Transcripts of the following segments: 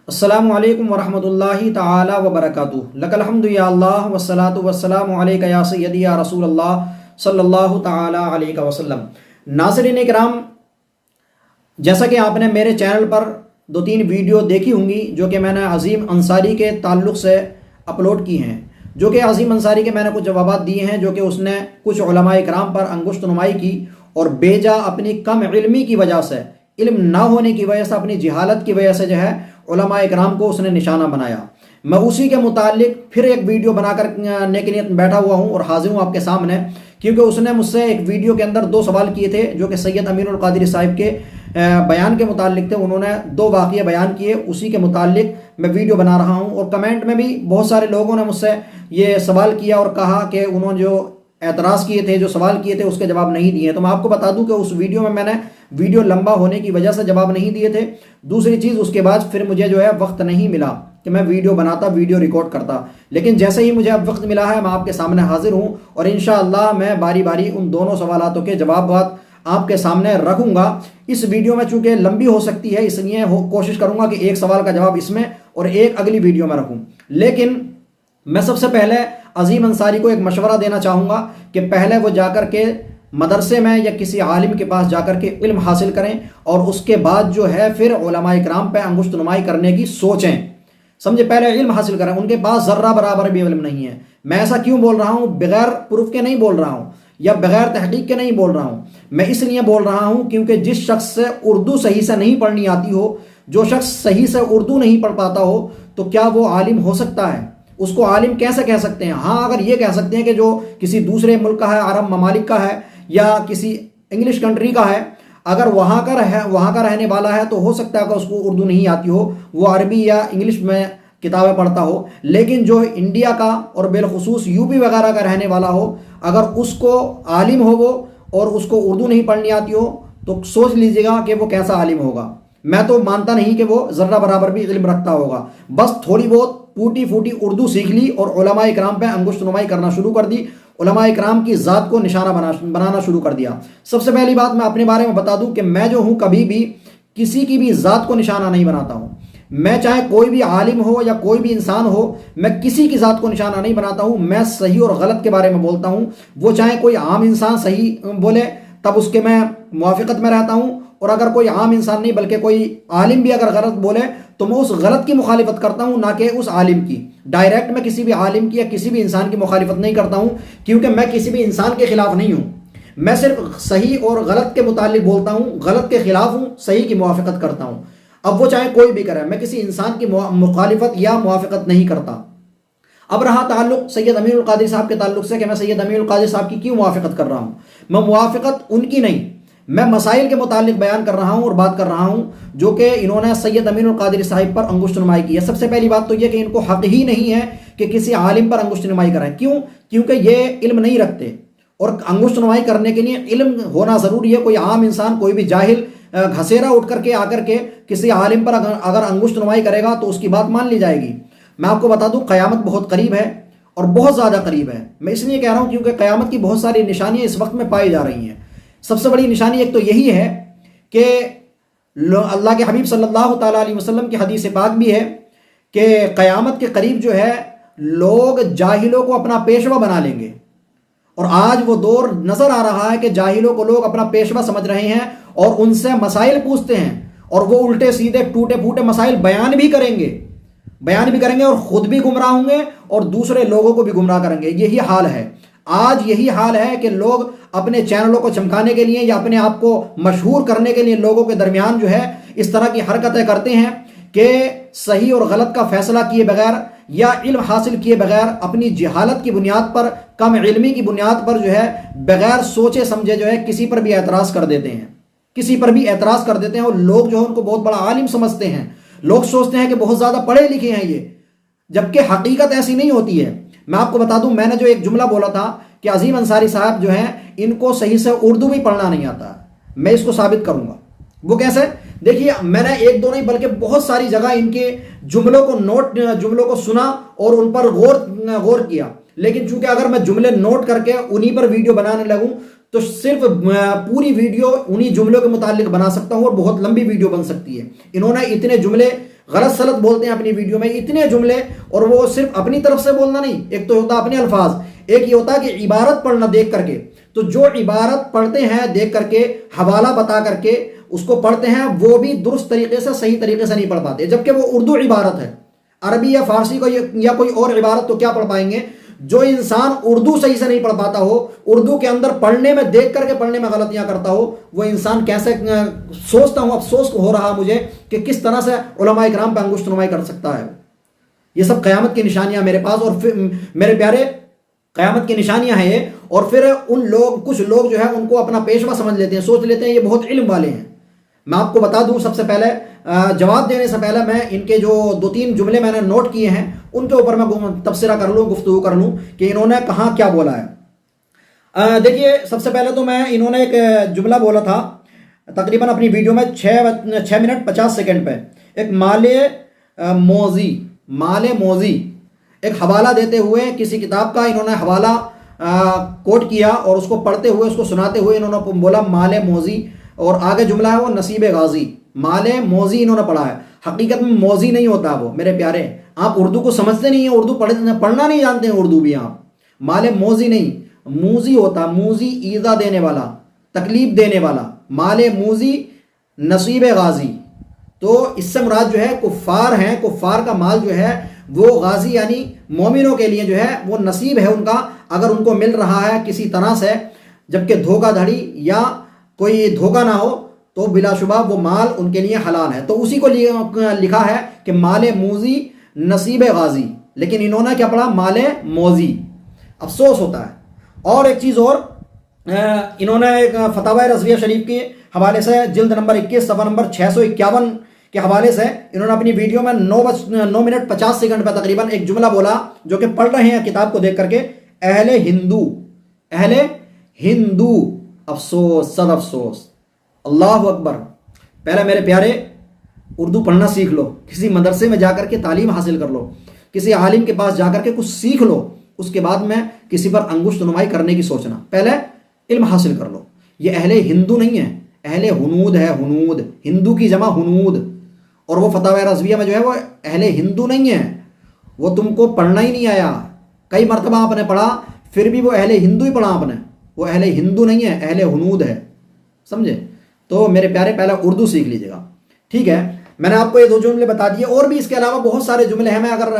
السلام علیکم ورحمۃ اللہ تعالی وبرکاتہ۔ لک الحمد یا اللہ والصلاۃ والسلام علیک یا سیدی یا رسول اللہ صلی اللہ تعالی علیہ وسلم۔ ناظرین کرام، جیسا کہ آپ نے میرے چینل پر 2-3 ویڈیو دیکھی ہوں گی جو کہ میں نے عظیم انصاری کے تعلق سے اپلوڈ کی ہیں، جو کہ عظیم انصاری کے میں نے کچھ جوابات دیے ہیں جو کہ اس نے کچھ علماء کرام پر انگشت نمائی کی اور بیجا اپنی کم علمی کی وجہ سے، علم نہ ہونے کی وجہ سے، اپنی جہالت کی وجہ سے جو ہے علماء کرام کو اس نے نشانہ بنایا۔ میں اسی کے متعلق پھر ایک ویڈیو بنا کرنے کے لیے بیٹھا ہوا ہوں اور حاضر ہوں آپ کے سامنے، کیونکہ اس نے مجھ سے ایک ویڈیو کے اندر 2 سوال کیے تھے جو کہ سید امین القادری صاحب کے بیان کے متعلق تھے۔ انہوں نے 2 واقعے بیان کیے، اسی کے متعلق میں ویڈیو بنا رہا ہوں، اور کمنٹ میں بھی بہت سارے لوگوں نے مجھ سے یہ سوال کیا اور کہا کہ انہوں نے جو اعتراض کیے تھے، جو سوال کیے تھے، اس کے جواب نہیں دیے۔ تو میں آپ کو بتا دوں کہ اس ویڈیو میں نے ویڈیو لمبا ہونے کی وجہ سے جواب نہیں دیے تھے۔ دوسری چیز، اس کے بعد پھر مجھے جو ہے وقت نہیں ملا کہ میں ویڈیو بناتا، ویڈیو ریکارڈ کرتا، لیکن جیسے ہی مجھے اب وقت ملا ہے میں آپ کے سامنے حاضر ہوں، اور انشاءاللہ میں باری باری ان دونوں سوالاتوں کے جوابات آپ کے سامنے رکھوں گا۔ اس ویڈیو میں چونکہ لمبی ہو سکتی ہے، اس لیے کوشش کروں گا کہ ایک سوال کا جواب اس میں اور ایک اگلی ویڈیو میں رکھوں۔ لیکن میں سب سے پہلے عظیم انصاری کو ایک مشورہ دینا چاہوں گا کہ پہلے وہ جا کر کے مدرسے میں یا کسی عالم کے پاس جا کر کے علم حاصل کریں، اور اس کے بعد جو ہے پھر علماء کرام پہ انگشت نمائی کرنے کی سوچیں۔ سمجھے، پہلے علم حاصل کریں۔ ان کے پاس ذرہ برابر بھی علم نہیں ہے۔ میں ایسا کیوں بول رہا ہوں؟ بغیر پروف کے نہیں بول رہا ہوں یا بغیر تحقیق کے نہیں بول رہا ہوں، میں اس لیے بول رہا ہوں کیونکہ جس شخص سے اردو صحیح سے نہیں پڑھنی آتی ہو، جو شخص صحیح سے اردو نہیں پڑھ پاتا ہو، تو کیا وہ عالم ہو سکتا ہے؟ اس کو عالم کیسے کہہ سکتے ہیں؟ ہاں، اگر یہ کہہ سکتے ہیں کہ جو کسی دوسرے ملک کا ہے، عرب ممالک کا ہے یا کسی انگلش کنٹری کا ہے، اگر وہاں کا رہنے والا ہے تو ہو سکتا ہے کہ اس کو اردو نہیں آتی ہو، وہ عربی یا انگلش میں کتابیں پڑھتا ہو۔ لیکن جو انڈیا کا اور بالخصوص یو پی وغیرہ کا رہنے والا ہو، اگر اس کو عالم ہو وہ اور اس کو اردو نہیں پڑھنی آتی ہو، تو سوچ لیجیے گا کہ وہ کیسا عالم ہوگا۔ میں تو مانتا نہیں کہ وہ ذرہ برابر بھی علم رکھتا ہوگا، بس تھوڑی بہت ٹوٹی پھوٹی اردو سیکھ لی اور علماء کرام پہ انگشت نمائی کرنا شروع کر دی، علماء کرام کی ذات کو نشانہ بنانا شروع کر دیا۔ سب سے پہلی بات میں اپنے بارے میں بتا دوں کہ میں جو ہوں کبھی بھی کسی کی بھی ذات کو نشانہ نہیں بناتا ہوں۔ میں چاہے کوئی بھی عالم ہو یا کوئی بھی انسان ہو، میں کسی کی ذات کو نشانہ نہیں بناتا ہوں۔ میں صحیح اور غلط کے بارے میں بولتا ہوں، وہ چاہے کوئی عام انسان صحیح بولے تب اس کے میں موافقت میں رہتا ہوں، اور اگر کوئی عام انسان نہیں بلکہ کوئی عالم بھی اگر غلط بولے تو میں اس غلط کی مخالفت کرتا ہوں، نہ کہ اس عالم کی۔ ڈائریکٹ میں کسی بھی عالم کی یا کسی بھی انسان کی مخالفت نہیں کرتا ہوں، کیونکہ میں کسی بھی انسان کے خلاف نہیں ہوں۔ میں صرف صحیح اور غلط کے متعلق بولتا ہوں، غلط کے خلاف ہوں، صحیح کی موافقت کرتا ہوں۔ اب وہ چاہے کوئی بھی کرے، میں کسی انسان کی مخالفت یا موافقت نہیں کرتا۔ اب رہا تعلق سید امین القادری صاحب کے تعلق سے کہ میں سید امین القادری صاحب کی کیوں موافقت کر رہا ہوں۔ میں موافقت ان کی نہیں، میں مسائل کے متعلق بیان کر رہا ہوں اور بات کر رہا ہوں جو کہ انہوں نے سید امین القادری صاحب پر انگشت نمائی کی ہے۔ سب سے پہلی بات تو یہ کہ ان کو حق ہی نہیں ہے کہ کسی عالم پر انگشت نمائی کریں۔ کیوں؟ کیونکہ یہ علم نہیں رکھتے، اور انگشت نمائی کرنے کے لیے علم ہونا ضروری ہے۔ کوئی عام انسان، کوئی بھی جاہل گھسیرا اٹھ کر کے آ کر کے کسی عالم پر اگر انگشت نمائی کرے گا تو اس کی بات مان لی جائے گی۔ میں آپ کو بتا دوں قیامت بہت قریب ہے اور بہت زیادہ قریب ہے۔ میں اس لیے کہہ رہا ہوں کیونکہ قیامت کی بہت ساری نشانیاں اس وقت میں پائی جا رہی ہیں۔ سب سے بڑی نشانی ایک تو یہی ہے کہ اللہ کے حبیب صلی اللہ تعالیٰ علیہ وسلم کی حدیث پاک بھی ہے کہ قیامت کے قریب جو ہے لوگ جاہلوں کو اپنا پیشوا بنا لیں گے، اور آج وہ دور نظر آ رہا ہے کہ جاہلوں کو لوگ اپنا پیشوا سمجھ رہے ہیں اور ان سے مسائل پوچھتے ہیں، اور وہ الٹے سیدھے ٹوٹے پھوٹے مسائل بیان بھی کریں گے اور خود بھی گمراہ ہوں گے اور دوسرے لوگوں کو بھی گمراہ کریں گے۔ یہی حال ہے آج، یہی حال ہے کہ لوگ اپنے چینلوں کو چمکانے کے لیے یا اپنے آپ کو مشہور کرنے کے لیے لوگوں کے درمیان جو ہے اس طرح کی حرکتیں کرتے ہیں کہ صحیح اور غلط کا فیصلہ کیے بغیر یا علم حاصل کیے بغیر، اپنی جہالت کی بنیاد پر، کم علمی کی بنیاد پر جو ہے بغیر سوچے سمجھے جو ہے کسی پر بھی اعتراض کر دیتے ہیں، اور لوگ جو ہے ان کو بہت بڑا عالم سمجھتے ہیں۔ لوگ سوچتے ہیں کہ بہت زیادہ پڑھے لکھے ہیں یہ، جبکہ حقیقت ایسی نہیں ہوتی ہے۔ میں آپ کو بتا دوں، میں نے جو ایک جملہ بولا تھا کہ عظیم انصاری صاحب جو ہیں ان کو صحیح سے اردو بھی پڑھنا نہیں آتا، میں اس کو ثابت کروں گا۔ وہ کیسے؟ دیکھیے، میں نے 1-2 نہیں بلکہ بہت ساری جگہ ان کے جملوں کو سنا اور ان پر غور کیا، لیکن چونکہ اگر میں جملے نوٹ کر کے انہی پر ویڈیو بنانے لگوں تو صرف پوری ویڈیو انہی جملوں کے متعلق بنا سکتا ہوں اور بہت لمبی ویڈیو بن سکتی ہے۔ انہوں نے اتنے جملے غلط سلط بولتے ہیں اپنی ویڈیو میں اتنے جملے، اور وہ صرف اپنی طرف سے بولنا نہیں، ایک تو ہوتا اپنے الفاظ، ایک یہ ہوتا ہے کہ عبارت پڑھنا دیکھ کر کے، تو جو عبارت پڑھتے ہیں دیکھ کر کے، حوالہ بتا کر کے اس کو پڑھتے ہیں، وہ بھی درست طریقے سے صحیح طریقے سے نہیں پڑھ پاتے، جبکہ وہ اردو عبارت ہے، عربی یا فارسی کو یا کوئی اور عبارت تو کیا پڑھ پائیں گے؟ جو انسان اردو صحیح سے نہیں پڑھ پاتا ہو، اردو کے اندر پڑھنے میں دیکھ کر کے پڑھنے میں غلطیاں کرتا ہو، وہ انسان کیسے، سوچتا ہوں افسوس ہو رہا مجھے کہ کس طرح سے علماء اکرام پہ انگشت نمائی کر سکتا ہے۔ یہ سب قیامت کی نشانیاں میرے پاس، اور پھر میرے پیارے قیامت کی نشانیاں ہیں یہ، اور پھر کچھ لوگ جو ہے ان کو اپنا پیشوا سمجھ لیتے ہیں، سوچ لیتے ہیں یہ بہت علم والے ہیں۔ میں آپ کو بتا دوں، سب سے پہلے جواب دینے سے پہلے میں ان کے جو 2-3 جملے میں نے نوٹ کیے ہیں ان کے اوپر میں تبصرہ کر لوں، گفتگو کر لوں کہ انہوں نے کہاں کیا بولا ہے۔ دیکھیے، سب سے پہلے تو انہوں نے ایک جملہ بولا تھا تقریباً اپنی ویڈیو میں 6 منٹ 50 سیکنڈ پہ، ایک مال موزی ایک حوالہ دیتے ہوئے کسی کتاب کا انہوں نے حوالہ کوٹ کیا، اور اس کو پڑھتے ہوئے، اس کو سناتے ہوئے انہوں نے بولا مال موزی، اور آگے جملہ ہے وہ نصیب غازی۔ مال موزی انہوں نے پڑھا ہے، حقیقت میں موزی نہیں ہوتا وہ میرے پیارے، آپ اردو کو سمجھتے نہیں ہیں، اردو پڑھنا نہیں جانتے ہیں، اردو بھی آپ، مال موزی نہیں، موزی ہوتا، موزی ایذا دینے والا، تکلیف دینے والا، مال موزی نصیب غازی۔ تو اس سے مراد جو ہے کفار ہیں، کفار کا مال جو ہے وہ غازی یعنی مومنوں کے لیے جو ہے وہ نصیب ہے ان کا، اگر ان کو مل رہا ہے کسی طرح سے، جبکہ دھوکہ دھڑی یا کوئی دھوکہ نہ ہو تو بلا شبہ وہ مال ان کے لیے حلال ہے۔ تو اسی کو لکھا ہے کہ مال موزی نصیب غازی، لیکن انہوں نے کیا پڑھا؟ مال موزی۔ افسوس ہوتا ہے۔ اور ایک چیز اور، انہوں نے ایک فتاوی رضویہ شریف کے حوالے سے جلد نمبر 21 صفحہ نمبر 651 کے حوالے سے انہوں نے اپنی ویڈیو میں 9 منٹ 50 سیکنڈ پہ تقریباً ایک جملہ بولا، جو کہ پڑھ رہے ہیں کتاب کو دیکھ کر کے، اہل ہندو، افسوس، صد افسوس، اللہ اکبر۔ پہلے میرے پیارے اردو پڑھنا سیکھ لو، کسی مدرسے میں جا کر کے تعلیم حاصل کر لو، کسی عالم کے پاس جا کر کے کچھ سیکھ لو، اس کے بعد میں کسی پر انگشت نمائی کرنے کی سوچنا، پہلے علم حاصل کر لو۔ یہ اہل ہندو نہیں ہے، اہل ہنود ہے، ہنود، ہندو کی جمع ہنود، اور وہ فتاوی رضویہ میں جو ہے وہ اہل ہندو نہیں ہے، وہ تم کو پڑھنا ہی نہیں آیا، کئی مرتبہ آپ نے پڑھا پھر بھی وہ اہل ہندو ہی پڑھا آپ نے، وہ اہل ہندو نہیں ہے، اہل ہنود ہے، سمجھے؟ تو میرے پیارے پہلے اردو سیکھ لیجیے گا، ٹھیک ہے؟ میں نے آپ کو یہ 2 جملے بتا دیے، اور بھی اس کے علاوہ بہت سارے جملے ہیں، میں اگر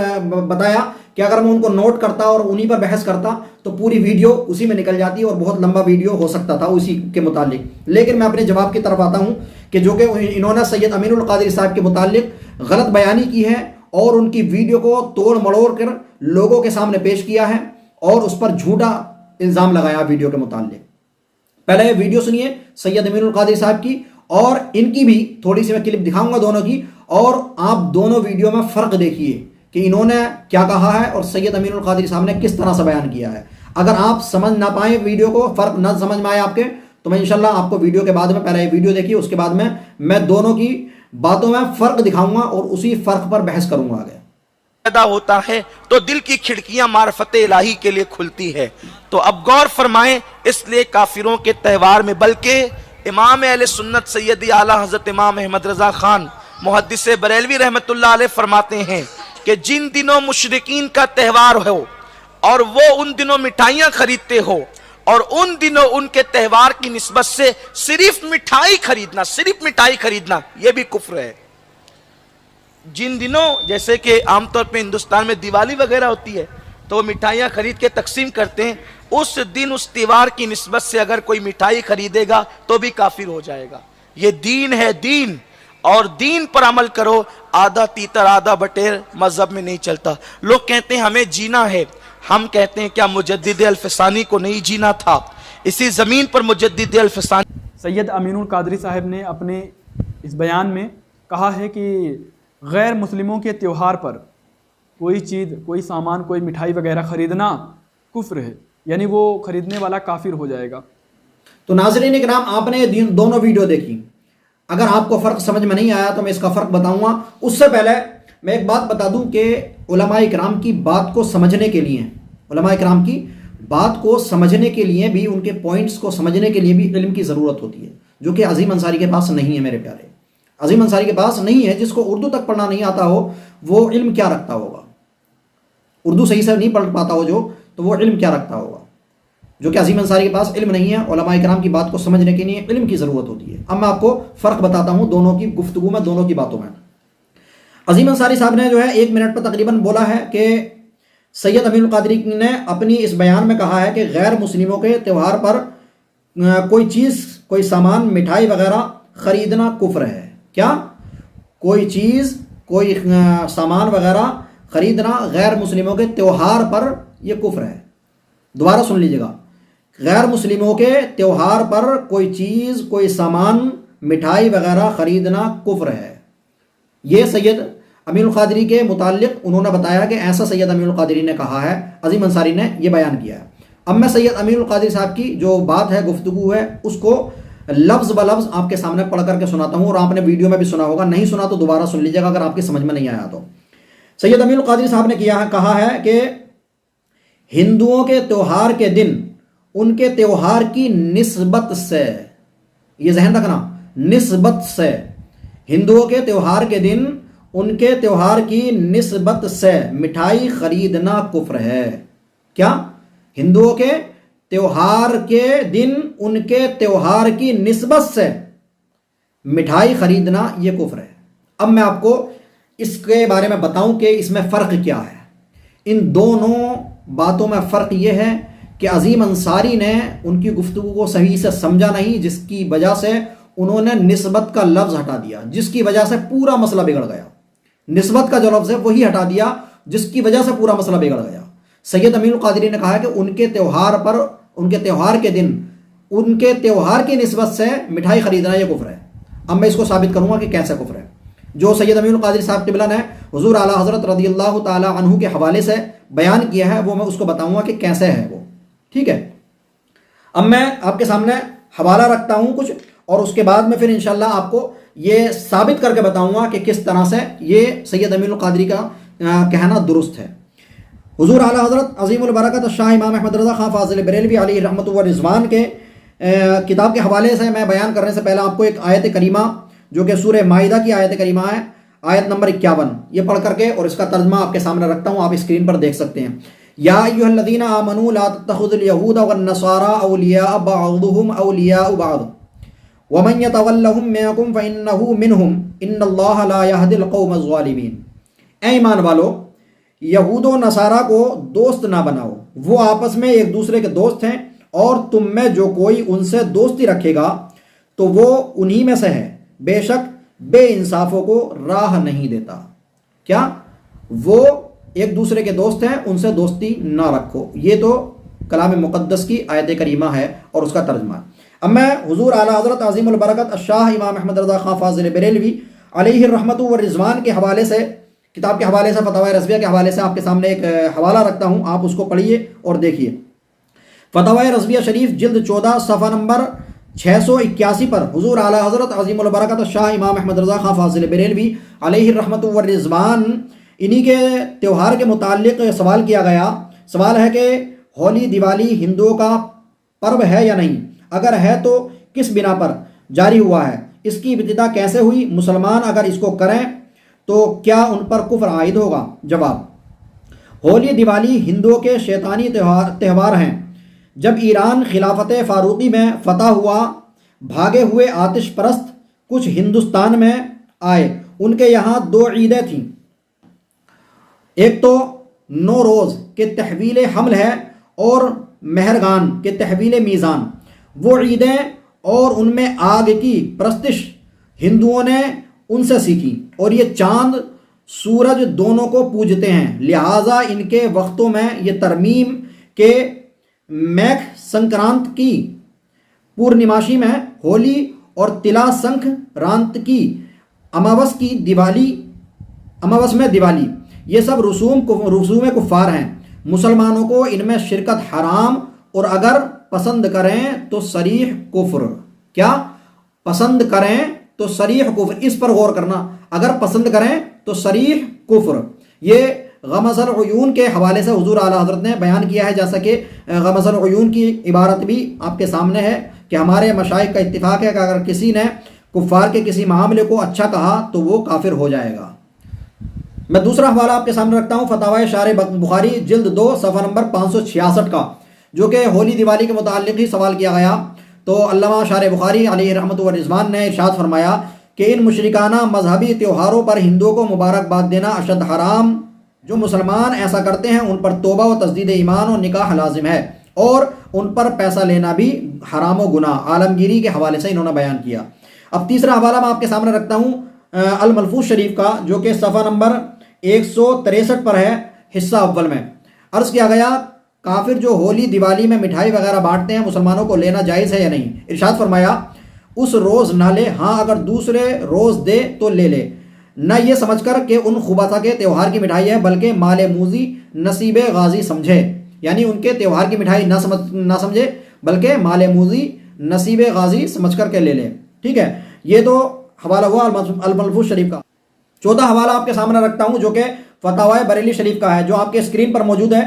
بتایا کہ اگر میں ان کو نوٹ کرتا اور انہی پر بحث کرتا تو پوری ویڈیو اسی میں نکل جاتی اور بہت لمبا ویڈیو ہو سکتا تھا اسی کے متعلق۔ لیکن میں اپنے جواب کی طرف آتا ہوں کہ جو کہ انہوں نے سید امین القادری صاحب کے متعلق غلط بیانی کی ہے، اور ان کی ویڈیو کو توڑ مڑوڑ کر لوگوں کے سامنے پیش کیا ہے، اور اس پر جھوٹا الزام لگایا ویڈیو کے متعلق۔ پہلے یہ ویڈیو سنیے سید امین القادری صاحب کی، اور ان کی بھی تھوڑی سی میں کلپ دکھاؤں گا دونوں کی، اور آپ دونوں ویڈیو میں فرق دیکھیے کہ انہوں نے کیا کہا ہے اور سید امین القادری صاحب نے کس طرح سے بیان کیا ہے۔ اگر آپ سمجھ نہ پائیں ویڈیو کو، فرق نہ سمجھ میں آئے آپ کے، تو میں انشاءاللہ آپ کو ویڈیو کے بعد میں، پہلے یہ ویڈیو دیکھیے، اس کے بعد میں دونوں کی باتوں میں فرق دکھاؤں گا اور اسی فرق پر بحث کروں گا آگے۔ پیدا ہوتا ہے تو دل کی کھڑکیاں معرفت الہی کے لیے کھلتی ہے۔ تو اب غور فرمائیں، اس لیے کافروں کے تہوار میں، بلکہ امام اہل سنت سیدی اعلیٰ حضرت امام احمد رضا خان محدث بریلوی رحمت اللہ علیہ فرماتے ہیں کہ جن دنوں مشرکین کا تہوار ہو اور وہ ان دنوں مٹھائیاں خریدتے ہو، اور ان دنوں ان کے تہوار کی نسبت سے صرف مٹھائی خریدنا یہ بھی کفر ہے۔ جن دنوں، جیسے کہ عام طور پہ ہندوستان میں دیوالی وغیرہ ہوتی ہے تو وہ مٹھائیاں خرید کے تقسیم کرتے ہیں، اس دن اس تہوار کی نسبت سے اگر کوئی مٹھائی خریدے گا تو بھی کافر ہو جائے گا۔ یہ دین ہے، دین، اور دین پر عمل کرو، آدھا تیتر آدھا بٹیر مذہب میں نہیں چلتا۔ لوگ کہتے ہیں ہمیں جینا ہے، ہم کہتے ہیں کیا مجدد الفسانی کو نہیں جینا تھا؟ اسی زمین پر مجدد الفسانی سید امین القادری صاحب نے اپنے اس بیان میں کہا ہے کہ غیر مسلموں کے تیوہار پر کوئی چیز، کوئی سامان، کوئی مٹھائی وغیرہ خریدنا کفر ہے، یعنی وہ خریدنے والا کافر ہو جائے گا۔ تو ناظرین اکرام، آپ نے دونوں ویڈیو دیکھی، اگر آپ کو فرق سمجھ میں نہیں آیا تو میں اس کا فرق بتاؤں گا۔ اس سے پہلے میں ایک بات بتا دوں کہ علماء اکرام کی بات کو سمجھنے کے لیے، علماء اکرام کی بات کو سمجھنے کے لیے بھی، ان کے پوائنٹس کو سمجھنے کے لیے بھی علم کی ضرورت ہوتی ہے، جو کہ عظیم انصاری کے پاس نہیں ہے میرے پیارے۔ عظیم انصاری کے پاس نہیں ہے. جس کو اردو تک پڑھنا نہیں آتا ہو وہ علم کیا رکھتا ہوگا؟ اردو صحیح سے نہیں پڑھ پاتا ہو جو، تو وہ علم کیا رکھتا ہوگا؟ جو کہ عظیم انصاری کے پاس علم نہیں ہے. علماء کرام کی بات کو سمجھنے کے لیے علم کی ضرورت ہوتی ہے. اب میں آپ کو فرق بتاتا ہوں دونوں کی گفتگو میں، دونوں کی باتوں میں. عظیم انصاری صاحب نے جو ہے 1 منٹ پر تقریباً بولا ہے کہ سید امین القادری نے اپنی اس بیان میں کہا ہے کہ غیر مسلموں کے تہوار پر کوئی چیز، کوئی سامان، مٹھائی وغیرہ خریدنا کفر ہے. کیا؟ کوئی چیز، کوئی سامان وغیرہ خریدنا غیر مسلموں کے تہوار پر یہ کفر ہے. دوبارہ سن لیجیے گا، غیر مسلموں کے تہوار پر کوئی چیز، کوئی سامان، مٹھائی وغیرہ خریدنا کفر ہے. یہ سید امین القادری کے متعلق انہوں نے بتایا کہ ایسا سید امین القادری نے کہا ہے، عظیم انصاری نے یہ بیان کیا ہے. اب میں سید امین القادری صاحب کی جو بات ہے، گفتگو ہے، اس کو لفظ بلفظ آپ کے سامنے پڑھ کر کے سناتا ہوں، اور آپ نے ویڈیو میں بھی سنا ہوگا، نہیں سنا تو دوبارہ سن لیجیے گا اگر آپ کی سمجھ میں نہیں آیا تو. سید امین القادری صاحب نے کہا ہے کہ ہندوؤں کے تہوار کے دن ان کے تہوار کی نسبت سے، یہ ذہن رکھنا، نسبت سے، ہندوؤں کے تہوار کے دن ان کے تہوار کی نسبت سے مٹھائی خریدنا کفر ہے. کیا؟ ہندوؤں کے تہوار کے دن ان کے تہوار کی نسبت سے مٹھائی خریدنا یہ کفر ہے. اب میں آپ کو اس کے بارے میں بتاؤں کہ اس میں فرق کیا ہے. ان دونوں باتوں میں فرق یہ ہے کہ عظیم انصاری نے ان کی گفتگو کو صحیح سے سمجھا نہیں، جس کی وجہ سے انہوں نے نسبت کا لفظ ہٹا دیا، جس کی وجہ سے پورا مسئلہ بگڑ گیا. نسبت کا جو لفظ ہے وہی ہٹا دیا جس کی وجہ سے پورا مسئلہ بگڑ گیا. سید امین القادری نے کہا ہے کہ ان کے تہوار پر، ان کے تہوار کے دن ان کے تہوار کی نسبت سے مٹھائی خریدنا یہ کفر ہے. اب میں اس کو ثابت کروں گا کہ کیسے کفر ہے. جو سید امین القادری صاحب قبلہ نے حضور اعلیٰ حضرت رضی اللہ تعالی عنہ کے حوالے سے بیان کیا ہے، وہ میں اس کو بتاؤں گا کہ کیسے ہے وہ. ٹھیک ہے، اب میں آپ کے سامنے حوالہ رکھتا ہوں کچھ، اور اس کے بعد میں پھر انشاءاللہ آپ کو یہ ثابت کر کے بتاؤں گا کہ کس طرح سے یہ سید امین القادری کا کہنا درست ہے. حضور اعلیٰ حضرت عظیم البرکت شاہ امام احمد رضا خان فاضل بریلوی علیہ رحمۃ و رضوان کے کتاب کے حوالے سے میں بیان کرنے سے پہلے آپ کو ایک آیت کریمہ جو کہ سورہ مائدہ کی آیت کریمہ ہے، آیت نمبر 51، یہ پڑھ کر کے اور اس کا ترجمہ آپ کے سامنے رکھتا ہوں، آپ اسکرین پر دیکھ سکتے ہیں. یا ایھا الذین آمنوا لا تتخذوا اليہود والنصارى اولیاء بعضهم اولیاء بعض ومن يتولهم منکم فانہ منہم ان اللہ لا یہدی القوم الظالمین. اے ایمان والو، یہود و نصارہ کو دوست نہ بناؤ، وہ آپس میں ایک دوسرے کے دوست ہیں، اور تم میں جو کوئی ان سے دوستی رکھے گا تو وہ انہی میں سے ہے، بے شک بے انصافوں کو راہ نہیں دیتا. کیا؟ وہ ایک دوسرے کے دوست ہیں، ان سے دوستی نہ رکھو. یہ تو کلام مقدس کی آیت کریمہ ہے اور اس کا ترجمہ. اب میں حضور اعلیٰ حضرت عظیم البرکت الشاہ امام احمد رضا خان فاضل بریلوی علیہ الرحمۃ والرضوان کے حوالے سے، کتاب کے حوالے سے، فتاوی رضویہ کے حوالے سے آپ کے سامنے ایک حوالہ رکھتا ہوں، آپ اس کو پڑھیے اور دیکھیے. فتاوی رضویہ شریف جلد 14 صفحہ نمبر 681 پر حضور اعلیٰ حضرت عظیم البرکت شاہ امام احمد رضا خان فاضل بریلوی علیہ الرحمۃ والرضوان انہی کے تہوار کے متعلق سوال کیا گیا. سوال ہے کہ ہولی دیوالی ہندوؤں کا پرو ہے یا نہیں؟ اگر ہے تو کس بنا پر جاری ہوا ہے؟ اس کی ابتدا کیسے ہوئی؟ مسلمان اگر اس کو کریں تو کیا ان پر کفر عائد ہوگا؟ جواب: ہولی دیوالی ہندوؤں کے شیطانی تہوار ہیں. جب ایران خلافت فاروقی میں فتح ہوا، بھاگے ہوئے آتش پرست کچھ ہندوستان میں آئے. ان کے یہاں 2 عیدیں تھیں، ایک تو نوروز کے تحویل حمل ہے اور مہرگان کے تحویل میزان. وہ عیدیں اور ان میں آگ کی پرستش ہندوؤں نے ان سے سیکھی، اور یہ چاند سورج دونوں کو پوجتے ہیں، لہٰذا ان کے وقتوں میں یہ ترمیم کے میکھ سنکرانت کی پورنیماشی میں ہولی اور تلا سنکھ رانت کی اماوس میں دیوالی، یہ سب رسوم کفار ہیں. مسلمانوں کو ان میں شرکت حرام، اور اگر پسند کریں تو صریح کفر. کیا؟ پسند کریں تو صریح کفر. اس پر غور کرنا، اگر پسند کریں تو صریح کفر. یہ غمض العیون کے حوالے سے حضور اعلیٰ حضرت نے بیان کیا ہے، جیسا کہ غمض العیون کی عبارت بھی آپ کے سامنے ہے کہ ہمارے مشائخ کا اتفاق ہے کہ اگر کسی نے کفار کے کسی معاملے کو اچھا کہا تو وہ کافر ہو جائے گا۔ میں دوسرا حوالہ آپ کے سامنے رکھتا ہوں، فتاوی شارح بخاری جلد 2 صفحہ نمبر 566 کا، جو کہ ہولی دیوالی کے متعلق ہی سوال کیا گیا۔ تو علامہ شارح بخاری علیہ رحمۃ و رضوان نے ارشاد فرمایا کہ ان مشرکانہ مذہبی تہواروں پر ہندوؤں کو مبارکباد دینا اشد حرام، جو مسلمان ایسا کرتے ہیں ان پر توبہ و تجدید ایمان و نکاح لازم ہے، اور ان پر پیسہ لینا بھی حرام و گناہ، عالمگیری کے حوالے سے انہوں نے بیان کیا۔ اب تیسرا حوالہ میں آپ کے سامنے رکھتا ہوں الملفوظ شریف کا، جو کہ صفحہ نمبر 163 پر ہے، حصہ اول میں عرض کیا گیا کافر جو ہولی دیوالی میں مٹھائی وغیرہ بانٹتے ہیں مسلمانوں کو لینا جائز ہے یا نہیں؟ ارشاد فرمایا اس روز نہ لے، ہاں اگر دوسرے روز دے تو لے لے، نہ یہ سمجھ کر کہ ان خبثہ کے تہوار کی مٹھائی ہے بلکہ مال موذی نصیب غازی سمجھے، یعنی ان کے تہوار کی مٹھائی نہ سمجھے بلکہ مال موذی نصیب غازی سمجھ کر کے لے لے۔ ٹھیک ہے، یہ تو حوالہ ہوا الملفوظ شریف کا۔ چوتھا حوالہ آپ کے سامنے رکھتا ہوں جو کہ فتاوی بریلی شریف کا ہے، جو آپ کے اسکرین پر موجود ہے،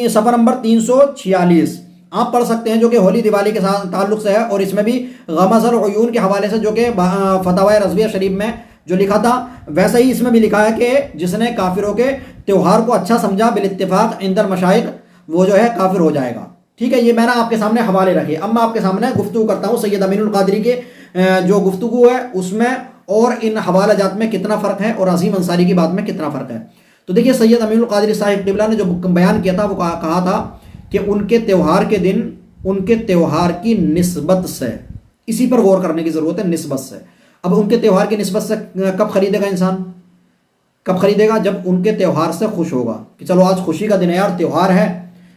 صفحہ نمبر 346 آپ پڑھ سکتے ہیں، جو کہ ہولی دیوالی کے ساتھ تعلق سے ہے، اور اس میں بھی غمز العیون کے حوالے سے جو کہ فتاوی رضویہ شریف میں جو لکھا تھا ویسا ہی اس میں بھی لکھا ہے کہ جس نے کافروں کے تہوار کو اچھا سمجھا بالاتفاق عند المشائخ وہ جو ہے کافر ہو جائے گا۔ ٹھیک ہے، یہ میں نے آپ کے سامنے حوالے رکھے۔ اب میں آپ کے سامنے گفتگو کرتا ہوں سید امین القادری کے جو گفتگو ہے اس میں اور ان حوالہ جات میں کتنا فرق ہے اور عظیم انصاری کی بات میں کتنا فرق ہے۔ تو دیکھیے سید امین القادری صاحب قبلہ نے جو بیان کیا تھا وہ کہا تھا کہ ان کے تہوار کے دن ان کے تہوار کی نسبت سے، اسی پر غور کرنے کی ضرورت ہے، نسبت سے۔ اب ان کے تہوار کی نسبت سے کب خریدے گا انسان؟ کب خریدے گا؟ جب ان کے تہوار سے خوش ہوگا کہ چلو آج خوشی کا دن ہے یار، تہوار ہے،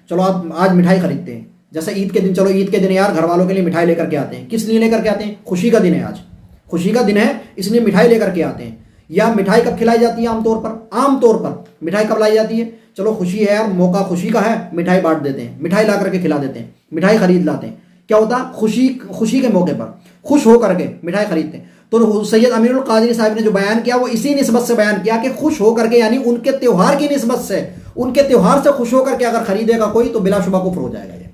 چلو آپ آج مٹھائی خریدتے ہیں۔ جیسے عید کے دن، چلو عید کے دن یار گھر والوں کے لیے مٹھائی لے کر کے آتے ہیں۔ کس لیے لے کر کے آتے ہیں؟ خوشی کا دن ہے، آج خوشی کا دن ہے اس لیے مٹھائی لے کر کے آتے ہیں۔ یا مٹھائی کب کھلائی جاتی ہے؟ عام طور پر مٹھائی کب لائی جاتی ہے؟ چلو خوشی ہے یار، موقع خوشی کا ہے، مٹھائی بانٹ دیتے ہیں، مٹھائی لا کر کے کھلا دیتے ہیں، مٹھائی خرید لاتے ہیں۔ کیا ہوتا ہے؟ خوشی کے موقع پر خوش ہو کر کے مٹھائی خریدتے ہیں۔ تو سید امین القادری صاحب نے جو بیان کیا وہ اسی نسبت سے بیان کیا کہ خوش ہو کر کے، یعنی ان کے تہوار کی نسبت سے، ان کے تہوار سے خوش ہو کر کے اگر خریدے گا کوئی تو بلا شبہ کفر ہو جائے گا۔ یہ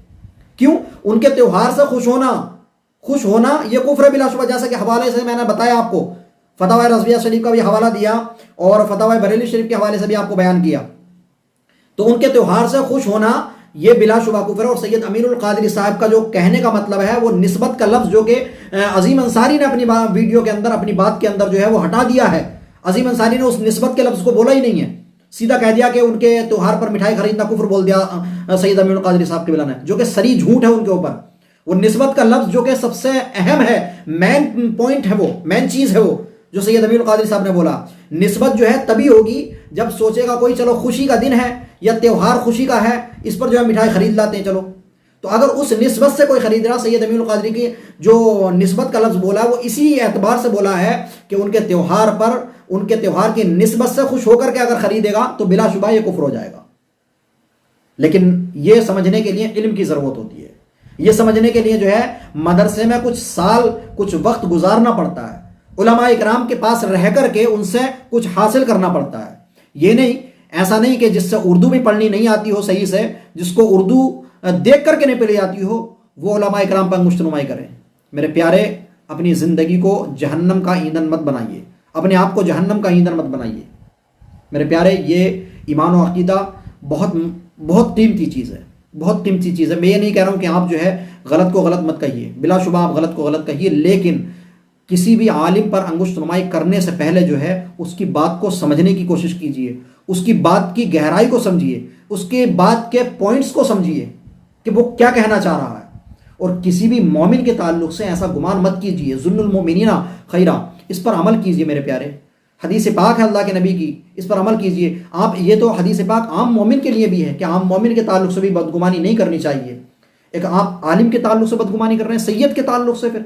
کیوں؟ ان کے تہوار سے خوش ہونا یہ کفر ہے بلا شبہ، جیسا کہ حوالے سے میں نے بتایا آپ کو، فتاوی رضویہ شریف کا بھی حوالہ دیا اور فتاوی بریلی شریف کے حوالے سے بھی آپ کو بیان کیا۔ تو ان کے تہوار سے خوش ہونا یہ بلا شبہ کفر ہے۔ اور سید امین القادری صاحب کا جو کہنے کا مطلب ہے وہ نسبت کا لفظ جو کہ عظیم انصاری نے اپنی ویڈیو کے اندر، اپنی بات کے اندر جو ہے وہ ہٹا دیا ہے۔ عظیم انصاری نے اس نسبت کے لفظ کو بولا ہی نہیں ہے، سیدھا کہہ دیا کہ ان کے تہوار پر مٹھائی خریدنا کفر بول دیا سید امین القادری صاحب قبلہ نے، جو کہ سری جھوٹ ہے ان کے اوپر۔ وہ نسبت کا لفظ جو کہ سب سے اہم ہے، مین پوائنٹ ہے، وہ مین چیز ہے، وہ جو سید امین القادری صاحب نے بولا، نسبت جو ہے تبھی ہوگی جب سوچے گا کوئی چلو خوشی کا دن ہے یا تہوار خوشی کا ہے، اس پر جو ہے مٹھائی خرید لاتے ہیں چلو۔ تو اگر اس نسبت سے کوئی خرید رہا، سید امین القادری کی جو نسبت کا لفظ بولا وہ اسی اعتبار سے بولا ہے کہ ان کے تہوار پر، ان کے تہوار کی نسبت سے خوش ہو کر کے اگر خریدے گا تو بلا شبہ یہ کفر ہو جائے گا۔ لیکن یہ سمجھنے کے لیے علم کی ضرورت ہوتی ہے، یہ سمجھنے کے لیے جو ہے مدرسے میں کچھ سال کچھ وقت گزارنا پڑتا ہے، علماء اکرام کے پاس رہ کر کے ان سے کچھ حاصل کرنا پڑتا ہے۔ یہ نہیں، ایسا نہیں کہ جس سے اردو بھی پڑھنی نہیں آتی ہو صحیح سے، جس کو اردو دیکھ کر کے نہیں پڑھی آتی ہو، وہ علماء اکرام پر انگشت نمائی کریں۔ میرے پیارے، اپنی زندگی کو جہنم کا ایندھن مت بنائیے، اپنے آپ کو جہنم کا ایندھن مت بنائیے۔ میرے پیارے، یہ ایمان و عقیدہ بہت قیمتی چیز ہے، بہت قیمتی چیز ہے۔ میں یہ نہیں کہہ رہا ہوں کہ آپ جو ہے غلط کو غلط مت کہیے، بلا شبہ آپ غلط کو غلط کہیے، لیکن کسی بھی عالم پر انگشت نمائی کرنے سے پہلے جو ہے اس کی بات کو سمجھنے کی کوشش کیجیے، اس کی بات کی گہرائی کو سمجھیے، اس کے بات کے پوائنٹس کو سمجھیے کہ وہ کیا کہنا چاہ رہا ہے۔ اور کسی بھی مومن کے تعلق سے ایسا گمان مت کیجیے، ظن المؤمنین خیرا، اس پر عمل کیجیے میرے پیارے۔ حدیث پاک ہے اللہ کے نبی کی، اس پر عمل کیجیے آپ۔ یہ تو حدیث پاک عام مومن کے لیے بھی ہے کہ عام مومن کے تعلق سے بھی بدگمانی نہیں کرنی چاہیے۔ ایک آپ عالم کے تعلق سے بدگمانی کر رہے ہیں، سید کے تعلق سے، پھر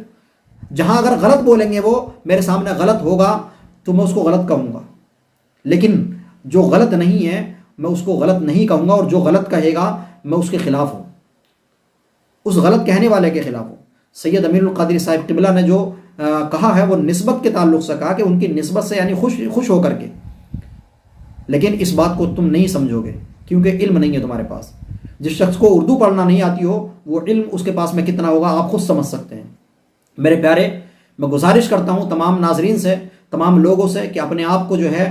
جہاں اگر غلط بولیں گے وہ میرے سامنے غلط ہوگا تو میں اس کو غلط کہوں گا، لیکن جو غلط نہیں ہے میں اس کو غلط نہیں کہوں گا، اور جو غلط کہے گا میں اس کے خلاف ہوں، اس غلط کہنے والے کے خلاف ہوں۔ سید امین القادری صاحب قبلہ نے جو کہا ہے وہ نسبت کے تعلق سے کہا کہ ان کی نسبت سے، یعنی خوش ہو کر کے۔ لیکن اس بات کو تم نہیں سمجھو گے کیونکہ علم نہیں ہے تمہارے پاس۔ جس شخص کو اردو پڑھنا نہیں آتی ہو وہ علم اس کے پاس میں کتنا ہوگا آپ خود سمجھ سکتے ہیں۔ میرے پیارے، میں گزارش کرتا ہوں تمام ناظرین سے، تمام لوگوں سے کہ اپنے آپ کو جو ہے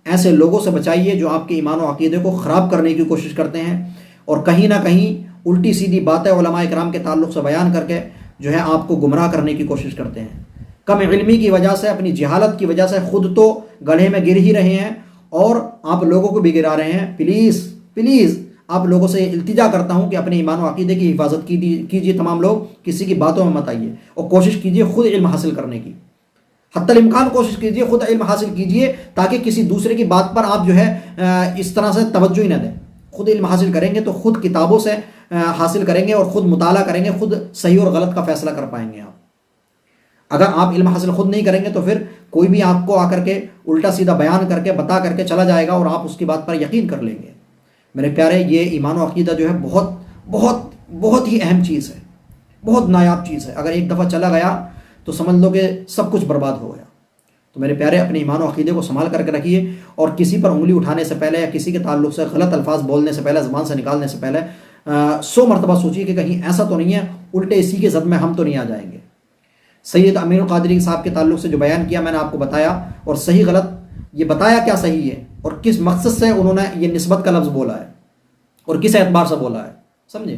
ایسے لوگوں سے بچائیے جو آپ کے ایمان و عقیدے کو خراب کرنے کی کوشش کرتے ہیں اور کہیں نہ کہیں الٹی سیدھی باتیں علماء کرام کے تعلق سے بیان کر کے جو ہے آپ کو گمراہ کرنے کی کوشش کرتے ہیں۔ کم علمی کی وجہ سے، اپنی جہالت کی وجہ سے خود تو گڑھے میں گر ہی رہے ہیں اور آپ لوگوں کو بھی گرا رہے ہیں۔ پلیز آپ لوگوں سے التجا کرتا ہوں کہ اپنے ایمان و عقیدے کی حفاظت کیجیے، تمام لوگ کسی کی باتوں میں مت آئیے اور کوشش کیجیے خود علم حاصل کرنے کی، حتی الامکان کوشش کیجیے خود علم حاصل کیجیے، تاکہ کسی دوسرے کی بات پر آپ جو ہے اس طرح سے توجہ ہی نہ دیں۔ خود علم حاصل کریں گے تو خود کتابوں سے حاصل کریں گے اور خود مطالعہ کریں گے، خود صحیح اور غلط کا فیصلہ کر پائیں گے آپ۔ اگر آپ علم حاصل خود نہیں کریں گے تو پھر کوئی بھی آپ کو آ کر کے الٹا سیدھا بیان کر کے بتا کر کے چلا جائے گا اور آپ اس کی بات پر یقین کر لیں گے۔ میرے پیارے، یہ ایمان و عقیدہ جو ہے بہت بہت بہت ہی اہم چیز ہے، بہت نایاب چیز ہے۔ اگر ایک دفعہ چلا گیا تو سمجھ لو کہ سب کچھ برباد ہو گیا۔ تو میرے پیارے، اپنے ایمان و عقیدے کو سنبھال کر کے رکھیے اور کسی پر انگلی اٹھانے سے پہلے یا کسی کے تعلق سے غلط الفاظ بولنے سے پہلے، زبان سے نکالنے سے پہلے 100 مرتبہ سوچیے کہ کہیں ایسا تو نہیں ہے الٹے اسی کے زد میں ہم تو نہیں آ جائیں گے۔ سید امین القادری صاحب کے تعلق سے جو بیان کیا میں نے آپ کو بتایا، اور صحیح غلط یہ بتایا کیا صحیح ہے اور کس مقصد سے انہوں نے یہ نسبت کا لفظ بولا ہے اور کس اعتبار سے بولا ہے، سمجھے؟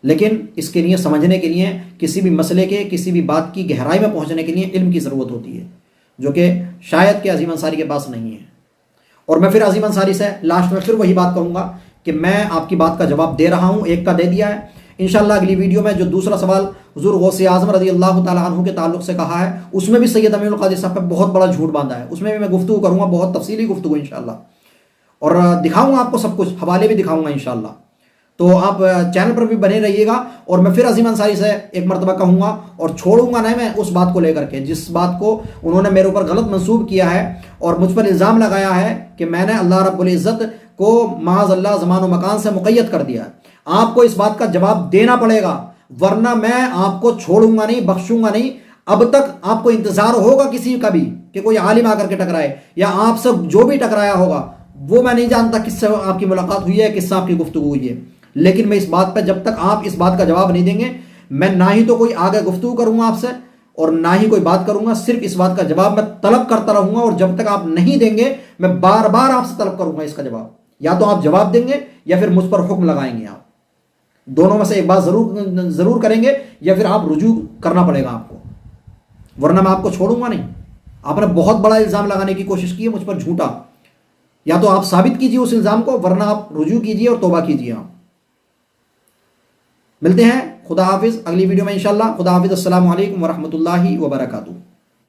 لیکن اس کے لیے سمجھنے کے لیے کسی بھی مسئلے کے، کسی بھی بات کی گہرائی میں پہنچنے کے لیے علم کی ضرورت ہوتی ہے، جو کہ شاید کہ عظیم انصاری کے پاس نہیں ہے۔ اور میں پھر عظیم انصاری سے لاسٹ میں پھر وہی بات کہوں گا کہ میں آپ کی بات کا جواب دے رہا ہوں، ایک کا دے دیا ہے۔ انشاءاللہ اگلی ویڈیو میں جو دوسرا سوال حضور غوث اعظم رضی اللہ تعالیٰ عنہ کے تعلق سے کہا ہے، اس میں بھی سید امین القادری صاحب پہ بہت بڑا جھوٹ باندھا ہے، اس میں بھی میں گفتگو کروں گا، بہت تفصیلی گفتگو انشاءاللہ، اور دکھاؤں گا آپ کو سب کچھ، حوالے بھی دکھاؤں گا انشاءاللہ۔ تو آپ چینل پر بھی بنے رہیے گا، اور میں پھر عظیم انصاری سے ایک مرتبہ کہوں گا اور چھوڑوں گا نہیں میں اس بات کو لے کر کے جس بات کو انہوں نے میرے اوپر غلط منسوب کیا ہے اور مجھ پر الزام لگایا ہے کہ میں نے اللہ رب العزت کو معاذ اللہ زمان و مکان سے مقید کر دیا ہے۔ آپ کو اس بات کا جواب دینا پڑے گا، ورنہ میں آپ کو چھوڑوں گا نہیں، بخشوں گا نہیں۔ اب تک آپ کو انتظار ہوگا کسی کا بھی کہ کوئی عالم آ کر کے ٹکرائے، یا آپ سے جو بھی ٹکرایا ہوگا وہ میں نہیں جانتا کس سے آپ کی ملاقات ہوئی ہے، کس سے آپ کی گفتگو ہوئی ہے، لیکن میں اس بات پہ جب تک آپ اس بات کا جواب نہیں دیں گے، میں نہ ہی تو کوئی آگے گفتگو کروں گا آپ سے اور نہ ہی کوئی بات کروں گا، صرف اس بات کا جواب میں طلب کرتا رہوں گا، اور جب تک آپ نہیں دیں گے میں بار بار آپ سے طلب کروں گا اس کا جواب۔ یا تو آپ جواب دیں گے یا پھر مجھ پر حکم لگائیں گے، آپ دونوں میں سے ایک بات ضرور کریں گے، یا پھر آپ رجوع کرنا پڑے گا آپ کو، ورنہ میں آپ کو چھوڑوں گا نہیں۔ آپ نے بہت بڑا الزام لگانے کی کوشش کی ہے مجھ پر جھوٹا، یا تو آپ ثابت کیجئے اس الزام کو، ورنہ آپ رجوع کیجئے اور توبہ کیجئے۔ آپ ملتے ہیں، خدا حافظ اگلی ویڈیو میں انشاءاللہ۔ خدا حافظ، السلام علیکم ورحمۃ اللہ وبرکاتہ۔